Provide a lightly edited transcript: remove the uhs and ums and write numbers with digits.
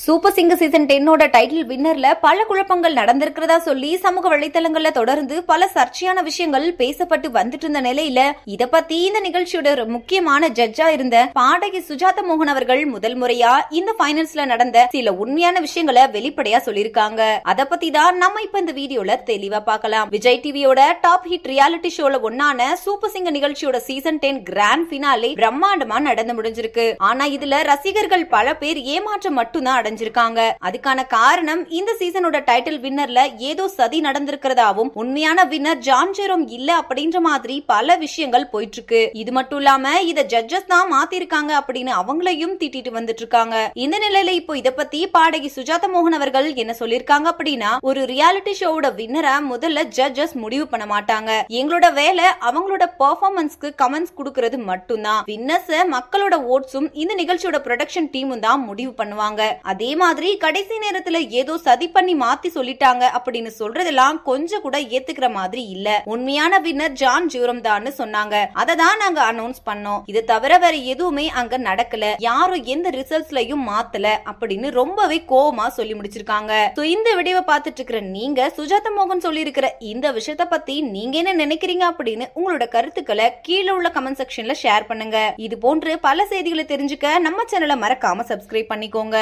Super singer season 10 title வின்னர்ல பல குழப்பங்கள் நடந்திருக்கிறதா சொல்லி சமூக வலைதளங்கள்ல தொடர்ந்து பல சர்ச்சையான விஷயங்கள் பேசப்பட்டு வந்துட்டு இருந்த நிலையில இத பத்தி இந்த நிகழ்ச்சியோட முக்கியமான ஜட்ஜா இருந்த பாடகி சுஜாதா மோகன் அவர்கள் முதல் முறையா இந்த ஃபைனல்ஸ்ல நடந்த சில உண்மையான விஷயங்களை வெளிப்படையா சொல்லிருக்காங்க. அத பத்தி தான் நம்ம இப்ப இந்த வீடியோல தெளிவா பார்க்கலாம். விஜய் டிவியோட டாப் ஹிட் ரியாலிட்டி ஷோல ஒன்னான சூப்பர் சிங்கர் நிகழ்ச்சியோட சீசன் 10 கிராண்ட் பினாலே பிரம்மாண்டமா நடந்து முடிஞ்சிருக்கு. ஆனா இதுல ரசிகர்கள் பல பேர் ஏமாற்றம் மட்டும்தான் அடைஞ்சிருக்காங்க. அதுக்கான காரணம் இந்த சீசனோட டைட்டில் வின்னர்ல ஏதோ சதி நடந்திருக்கிறதாவும் உண்மையான வின்னர் ஜான் ஜெரோம் இல்ல அப்படின்ற மாதிரி பல விஷயங்கள் போயிட்டு இருக்கு. இது மட்டும் இல்லாம இத ஜட்ஜஸ் தான் மாத்திருக்காங்க அப்படின்னு அவங்களையும் திட்டிட்டு வந்துட்டு இருக்காங்க. இந்த நிலையில இப்போ இத பத்தி பாடகி சுஜாதா மோகன் அவர்கள் என்ன சொல்லிருக்காங்க அப்படின்னா, ஒரு ரியாலிட்டி ஷோவோட வின்னரை முதல்ல ஜட்ஜஸ் முடிவு பண்ண மாட்டாங்க. எங்களோட வேலை அவங்களோட பெர்ஃபார்மன்ஸ்க்கு கமெண்ட்ஸ் கொடுக்கிறது மட்டும்தான். வின்னர்ஸ் மக்களோட ஓட்ஸும் இந்த நிகழ்ச்சியோட ப்ரொடக்ஷன் டீமும் தான் முடிவு பண்ணுவாங்க. அதே மாதிரி கடைசி நேரத்துல ஏதோ சதி பண்ணி மாத்தி சொல்லிட்டாங்க அப்படின்னு சொல்றதெல்லாம் கொஞ்சம் கூட ஏத்துக்கிற மாதிரி இல்ல. உண்மையான வின்னர் ஜான் ஜெரோம் தான் சொன்னாங்க. அததான் நாங்க அனௌன்ஸ் பண்ணோம். இது தவிர வேற எதுவுமே அங்க நடக்கல. யாரும் எந்த ரிசல்ட்ஸ்லயும் மாத்தல அப்படின்னு ரொம்பவே கோவமா சொல்லி முடிச்சிருக்காங்க. இந்த வீடியோவை பார்த்துட்டு இருக்கிற நீங்க சுஜாதா மோகன் சொல்லி இருக்கிற இந்த விஷயத்த பத்தி நீங்க என்ன நினைக்கிறீங்க அப்படின்னு உங்களோட கருத்துக்களை கீழே உள்ள கமெண்ட் செக்ஷன்ல ஷேர் பண்ணுங்க. இது போன்று பல செய்திகளை தெரிஞ்சுக்க நம்ம சேனலை மறக்காம சப்ஸ்கிரைப் பண்ணிக்கோங்க.